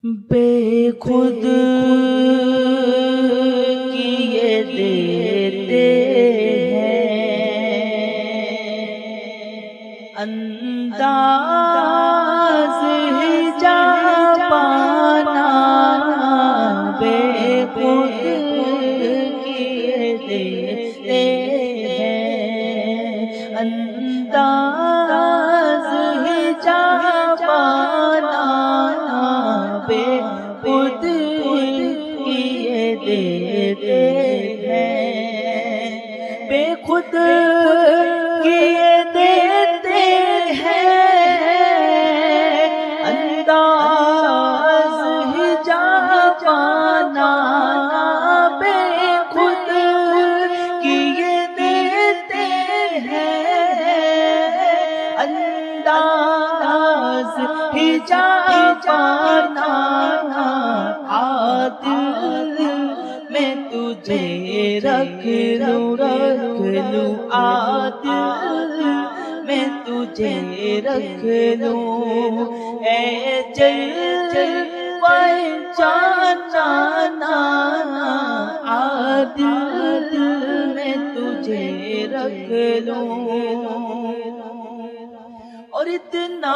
بے خود کیے دیتے ہیں انداز جا پانا بے خود کیے دیتے ہیں انداز جا پانا بے خود کیے دیتے ہیں بے خود کیے دیتے ہیں انداز ہی جا پانا بے خود کیے دیتے ہیں انداز ہی جا پانا عادل میں تجھے رکھ لوں عادل میں تجھے رکھ لوں اے جلوہ جانا عادل میں تجھے رکھ لوں اور اتنا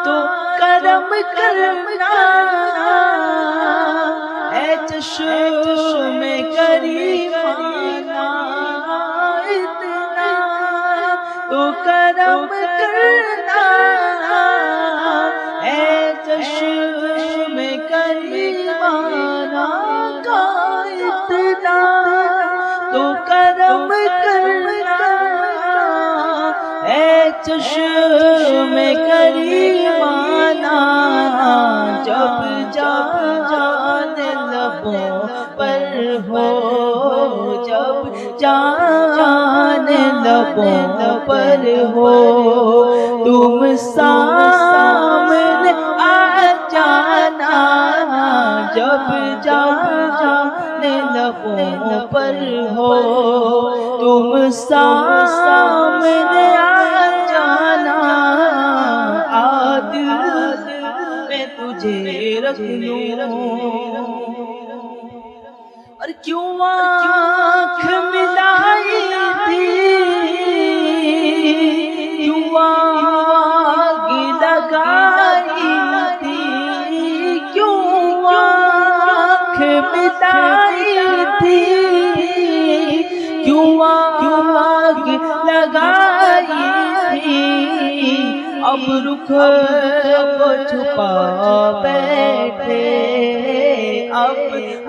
تو کرم کرنا اے چشم کریمانہ اتنا تو کرم کرنا اے چشم کریمانہ کا اتنا تو کرم کرنا اے چشم کریمانہ جب جان لبوں پر ہو جب جان لبوں پر ہو تم سامنے آ جانا جب جان لبوں پر ہو تم سامنے آ جانا عادل میں تجھے رکھ لوں اور کیوں آنکھ ملائی تھی کیوں آگ لگائی تھی کیوں آنکھ ملائی تھی کیوں آگ لگائی تھی اب رخ کو چھپا بیٹھے اب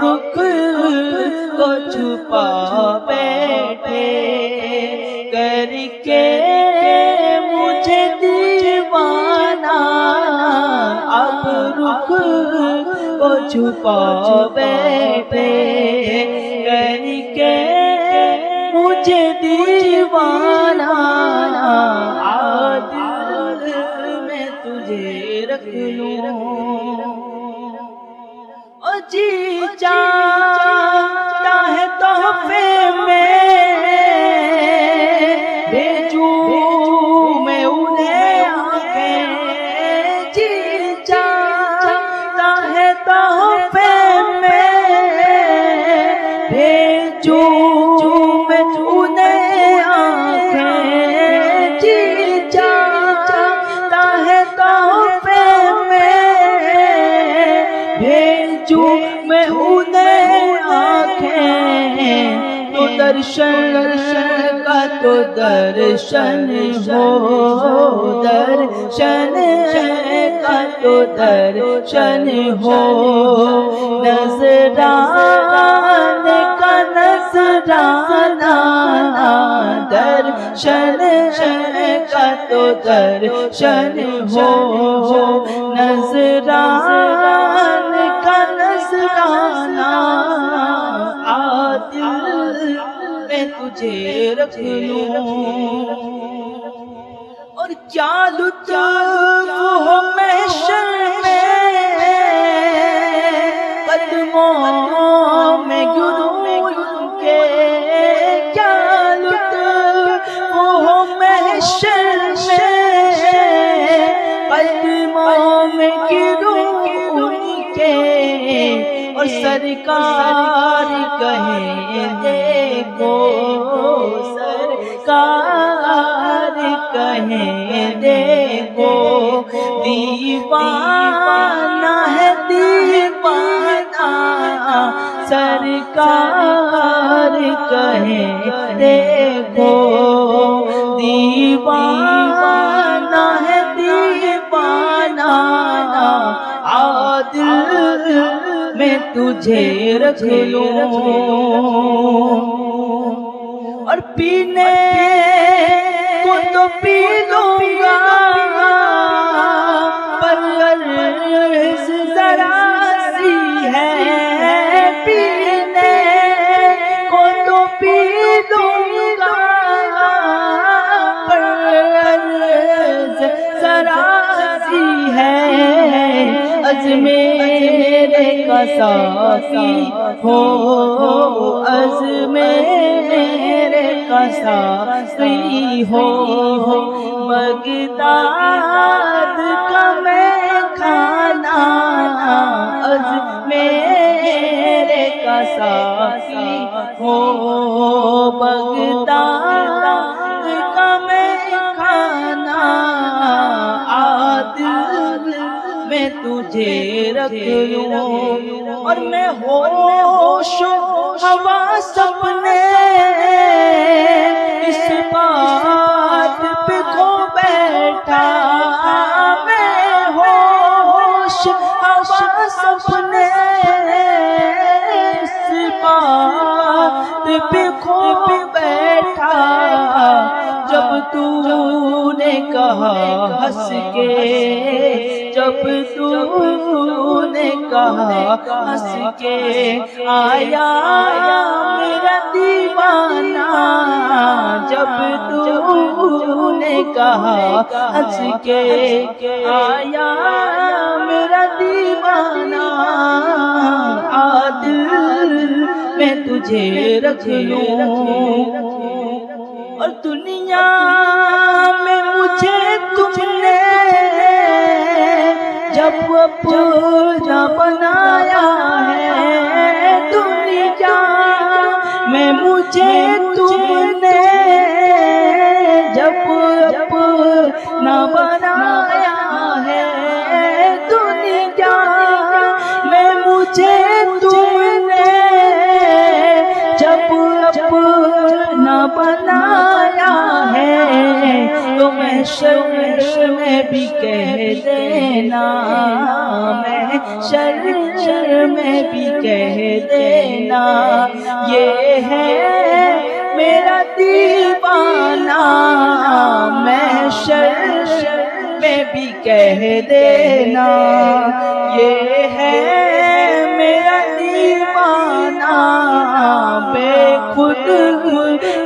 رخ کو چھپا بیٹھے کر کے مجھے دیوانہ اب رخ کو چھپا بیٹھے کر کے مجھے دیوانہ عادل میں تجھے رکھ لوں اور جی چاہتا ہے تحفے میں بھیجوں میں انہیں آنکھیں جی چاہتا ہے تحفے میں بھیجوں میں انہیں آنکھیں جی چاہتا ہے تحفے میں بھیجوں میں انہیں آنکھیں تو درشن کا تو درشن ہو درشن کا تو درشن ہو نظران کا نظرانہ درشن کا تو درشن ہو نظران کا نظرانہ عادل میں تجھے رکھ لوں اور کیا لطف ہو محشر میں قدموں میں گروں کے کیا لطف ہو محشر میں قدموں میں گروں سرکار کہیں دیکھو، سرکار کہیں دیکھو، دیوانہ ہے دیوانہ، سرکار کہیں دیکھو، دیوانہ ہے دیوانہ، عادل میں تجھے رکھ لوں، اور پینے کو تو پی لوں گا، پر غرض ذرا سی ہے، پینے کو تو پی لوں گا، پر غرض ذرا سی ہے، از میرے کا ساقی ہو، از میرے کا ساقی ہو، بغداد کا میں کھانا، از میرے کا ساقی ہو، بغداد کا میں کھانا، عادل میں تجھے رکھ لوں، اور میں ہوش و حواس اپنے اس بات پہ کھو بیٹھا، میں ہوش حواس اپنے اس بات پہ کھو بیٹھا، جب تو نے کہا ہنس کے، جب تو نے کہا ہنس کے، آیا میرا دیوانہ، جب تو نے کہا ہنس کے، آیا میرا دیوانہ، عادل میں تجھے رکھ لوں، اور دنیا میں مجھے تم نے جب اپنا بنایا ہے، دنیا میں مجھے تم نے جب اپنا بنایا ہے، دنیا میں مجھے تم نے جب اپنا بنایا ہے، تو محشر میں بھی کہہ دینا، محشر میں بھی کہہ دینا، یہ ہے میرا دیوانہ، محشر میں بھی کہہ دینا، یہ ہے میرا دیوانہ، بے خود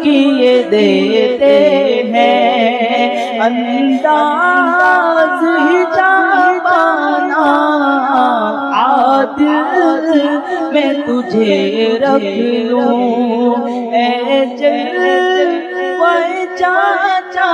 کیے دیتے ہیں انداز ہی جانا، عادل میں تجھے رکھ لوں، اے جلوہ چاچا